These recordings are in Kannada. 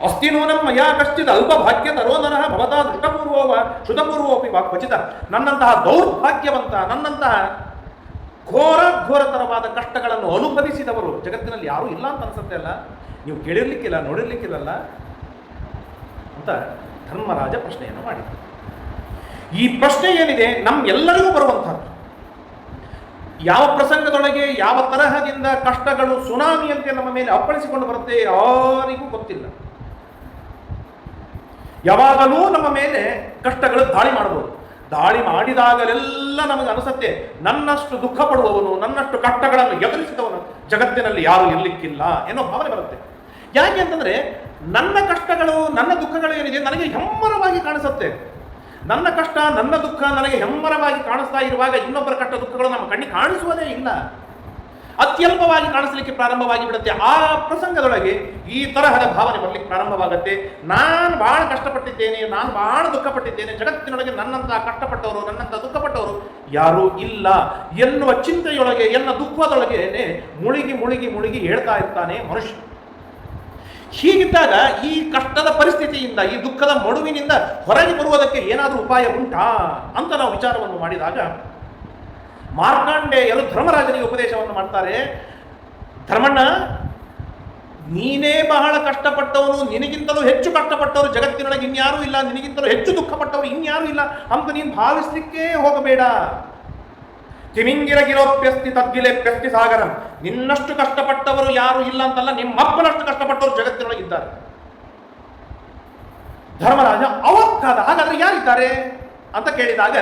ಅಸ್ತಿ ನೂನಂ ಮಯಾ ಕಶ್ಚಿತ್ ಅಲ್ಪ ಭಾಗ್ಯ ತರೋ ನರಃ ಭವತಾ ದೃಷ್ಟಪೂರ್ವೋ ಶ್ರುತಪೂರ್ವೋಪಿ ವಾಕ್ವಚಿತ. ನನ್ನಂತಹ ದೌರ್ಭಾಗ್ಯವಂತ, ನನ್ನಂತಹ ಘೋರತರವಾದ ಕಷ್ಟಗಳನ್ನು ಅನುಭವಿಸಿದವರು ಜಗತ್ತಿನಲ್ಲಿ ಯಾರೂ ಇಲ್ಲ ಅಂತ ಅನ್ಸುತ್ತೆ ಅಲ್ಲ. ನೀವು ಕೇಳಿರ್ಲಿಕ್ಕಿಲ್ಲ, ನೋಡಿರ್ಲಿಕ್ಕಿಲ್ಲಲ್ಲ ಅಂತ ಧರ್ಮರಾಜ ಪ್ರಶ್ನೆಯನ್ನು ಮಾಡಿದರು. ಈ ಪ್ರಶ್ನೆ ಏನಿದೆ ನಮ್ಮೆಲ್ಲರಿಗೂ ಬರುವಂಥದ್ದು. ಯಾವ ಪ್ರಸಂಗದೊಳಗೆ ಯಾವ ತರಹದಿಂದ ಕಷ್ಟಗಳು ಸುನಾಮಿಯಂತೆ ನಮ್ಮ ಮೇಲೆ ಅಪ್ಪಳಿಸಿಕೊಂಡು ಬರುತ್ತೆ ಯಾರಿಗೂ ಗೊತ್ತಿಲ್ಲ. ಯಾವಾಗಲೂ ನಮ್ಮ ಮೇಲೆ ಕಷ್ಟಗಳು ದಾಳಿ ಮಾಡಬಹುದು. ದಾಳಿ ಮಾಡಿದಾಗಲೆಲ್ಲ ನಮಗೆ ಅನಿಸುತ್ತೆ, ನನ್ನಷ್ಟು ದುಃಖ ಪಡುವವನು, ನನ್ನಷ್ಟು ಕಷ್ಟಗಳನ್ನು ಎದುರಿಸಿದವನು ಜಗತ್ತಿನಲ್ಲಿ ಯಾರು ಇರಲಿಕ್ಕಿಲ್ಲ ಎನ್ನೋ ಭಾವನೆ ಬರುತ್ತೆ. ಯಾಕೆ ಅಂತಂದ್ರೆ ನನ್ನ ಕಷ್ಟಗಳು, ನನ್ನ ದುಃಖಗಳು ಏನಿದೆ ನನಗೆ ಹೆಮ್ಮರವಾಗಿ ಕಾಣಿಸುತ್ತೆ. ನನ್ನ ಕಷ್ಟ, ನನ್ನ ದುಃಖ ನನಗೆ ಹೆಮ್ಮರವಾಗಿ ಕಾಣಿಸ್ತಾ ಇರುವಾಗ ಇನ್ನೊಬ್ಬರ ಕಷ್ಟ ದುಃಖಗಳು ನಮ್ಮ ಕಣ್ಣಿಗೆ ಕಾಣಿಸುವುದೇ ಇಲ್ಲ, ಅತ್ಯಲ್ಪವಾಗಿ ಕಾಣಿಸ್ಲಿಕ್ಕೆ ಪ್ರಾರಂಭವಾಗಿ ಬಿಡುತ್ತೆ. ಆ ಪ್ರಸಂಗದೊಳಗೆ ಈ ತರಹದ ಭಾವನೆ ಬರಲಿಕ್ಕೆ ಪ್ರಾರಂಭವಾಗುತ್ತೆ. ನಾನು ಬಹಳ ಕಷ್ಟಪಟ್ಟಿದ್ದೇನೆ, ನಾನು ಬಹಳ ದುಃಖಪಟ್ಟಿದ್ದೇನೆ, ಜಗತ್ತಿನೊಳಗೆ ನನ್ನಂತಹ ಕಷ್ಟಪಟ್ಟವರು, ನನ್ನಂತಹ ದುಃಖಪಟ್ಟವರು ಯಾರೂ ಇಲ್ಲ ಎನ್ನುವ ಚಿಂತೆಯೊಳಗೆ, ಎನ್ನ ದುಃಖದೊಳಗೇನೆ ಮುಳುಗಿ ಮುಳುಗಿ ಮುಳುಗಿ ಹೇಳ್ತಾ ಇರ್ತಾನೆ ಮನುಷ್ಯ. ಹೀಗಿದ್ದಾಗ ಈ ಕಷ್ಟದ ಪರಿಸ್ಥಿತಿಯಿಂದ, ಈ ದುಃಖದ ಮಡುವಿನಿಂದ ಹೊರಗೆ ಬರುವುದಕ್ಕೆ ಏನಾದರೂ ಉಪಾಯ ಉಂಟಾ ಅಂತ ನಾವು ವಿಚಾರವನ್ನು ಮಾಡಿದಾಗ ಮಾರ್ಕಾಂಡೇಯರು ಧರ್ಮರಾಜನಿಗೆ ಉಪದೇಶವನ್ನು ಮಾಡ್ತಾರೆ. ಧರ್ಮಣ್ಣ, ನೀನೇ ಬಹಳ ಕಷ್ಟಪಟ್ಟವನು, ನಿನಗಿಂತಲೂ ಹೆಚ್ಚು ಕಷ್ಟಪಟ್ಟವರು ಜಗತ್ತಿನೊಳಗೆ ಇನ್ಯಾರೂ ಇಲ್ಲ, ನಿನಗಿಂತಲೂ ಹೆಚ್ಚು ದುಃಖಪಟ್ಟವರು ಇನ್ಯಾರೂ ಇಲ್ಲ ಅಂತ ನೀನು ಭಾವಿಸ್ಲಿಕ್ಕೆ ಹೋಗಬೇಡ. ತಿಮಿಂಗಿರಗಿರೋಪ್ಯಸ್ತಿ ತದ್ಗಿಲೆಪ್ಯಸ್ತಿ ಸಾಗರಂ. ನಿನ್ನಷ್ಟು ಕಷ್ಟಪಟ್ಟವರು ಯಾರು ಇಲ್ಲ ಅಂತಲ್ಲ, ನಿಮ್ಮಪ್ಪನಷ್ಟು ಕಷ್ಟಪಟ್ಟವರು ಜಗತ್ತಿನೊಳಗಿದ್ದಾರೆ. ಧರ್ಮರಾಜ ಅವಕ್ಕಾದ ಹಾಗಾದ್ರೆ ಯಾರಿದ್ದಾರೆ ಅಂತ ಕೇಳಿದಾಗ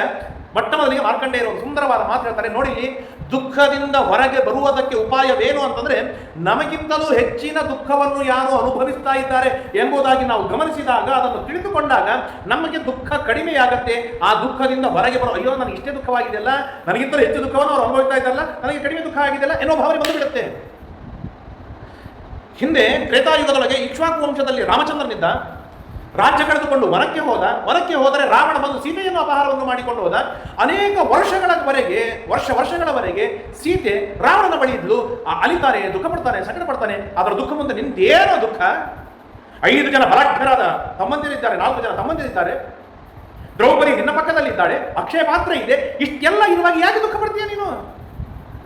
ಮೊಟ್ಟ ಮೊದಲಿಗೆ ಮಾರ್ಕಂಡೇಯರು ಒಂದು ಸುಂದರವಾದ ಮಾತು ಹೇಳ್ತಾರೆ. ನೋಡಿ, ದುಃಖದಿಂದ ಹೊರಗೆ ಬರುವುದಕ್ಕೆ ಉಪಾಯವೇನು ಅಂತಂದ್ರೆ, ನಮಗಿಂತಲೂ ಹೆಚ್ಚಿನ ದುಃಖವನ್ನು ಯಾರು ಅನುಭವಿಸ್ತಾ ಇದ್ದಾರೆ ಎಂಬುದಾಗಿ ನಾವು ಗಮನಿಸಿದಾಗ, ಅದನ್ನು ತಿಳಿದುಕೊಂಡಾಗ ನಮಗೆ ದುಃಖ ಕಡಿಮೆಯಾಗತ್ತೆ. ಆ ದುಃಖದಿಂದ ಹೊರಗೆ ಬರೋ, ಅಯ್ಯೋ ನನಗೆ ಇಷ್ಟೇ ದುಃಖವಾಗಿದೆಯಲ್ಲ, ನನಗಿಂತಲೂ ಹೆಚ್ಚು ದುಃಖವನ್ನು ಅವ್ರು ಅನುಭವಿಸ್ತಾ ಇದ್ದಾರಲ್ಲ, ನನಗೆ ಕಡಿಮೆ ದುಃಖ ಆಗಿದೆಯಲ್ಲ ಎನ್ನುವ ಭಾವನೆ ಬಂದುಬಿಡುತ್ತೆ. ಹಿಂದೆ ತ್ರೇತಾಯುಗದೊಳಗೆ ಇಕ್ಷ್ವಾಕು ವಂಶದಲ್ಲಿ ರಾಮಚಂದ್ರನಿದ್ದ. ರಾಜ್ಯ ಕಳೆದುಕೊಂಡು ವನಕ್ಕೆ ಹೋದರೆ ರಾವಣ ಬಂದು ಸೀತೆಯನ್ನು ಅಪಹಾರವನ್ನು ಮಾಡಿಕೊಂಡು ಹೋದ. ಅನೇಕ ವರ್ಷಗಳವರೆಗೆ ಸೀತೆ ರಾವಣನ ಬಳಿ ಇದ್ಲು. ಅಲಿತಾನೆ, ದುಃಖ ಪಡ್ತಾನೆ, ಸಂಕಟ ಪಡ್ತಾನೆ. ಅದರ ದುಃಖ ಮುಂದೆ ನಿಂದೇನೋ ದುಃಖ. 5 ಜನ ಬಲಾಢ್ಯರಾದ ತಮ್ಮಂದಿರಿದ್ದಾರೆ, 4 ಜನ ತಮ್ಮಂದಿರಿದ್ದಾರೆ. ದ್ರೌಪದಿ ನಿನ್ನ ಪಕ್ಕದಲ್ಲಿದ್ದಾಳೆ, ಅಕ್ಷಯ ಪಾತ್ರ ಇದೆ. ಇಷ್ಟೆಲ್ಲ ಇರುವಾಗ ಯಾಕೆ ದುಃಖ ಪಡ್ತೀಯ ನೀನು?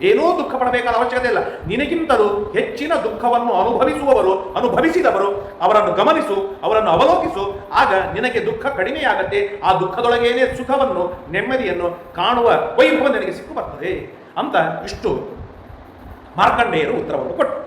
ಏನೂ ದುಃಖ ಪಡಬೇಕಾದ ಅವಶ್ಯಕತೆ ಇಲ್ಲ. ನಿನಗಿಂತಲೂ ಹೆಚ್ಚಿನ ದುಃಖವನ್ನು ಅನುಭವಿಸಿದವರು ಅವರನ್ನು ಗಮನಿಸು, ಅವರನ್ನು ಅವಲೋಕಿಸು. ಆಗ ನಿನಗೆ ದುಃಖ ಕಡಿಮೆಯಾಗತ್ತೆ. ಆ ದುಃಖದೊಳಗೇನೆ ಸುಖವನ್ನು, ನೆಮ್ಮದಿಯನ್ನು ಕಾಣುವ ವೈಭವ ನಿನಗೆ ಸಿಕ್ಕು ಬರ್ತದೆ ಅಂತ ಇಷ್ಟು ಮಾರ್ಕಂಡೇಯರು ಉತ್ತರವನ್ನು ಕೊಟ್ಟರು.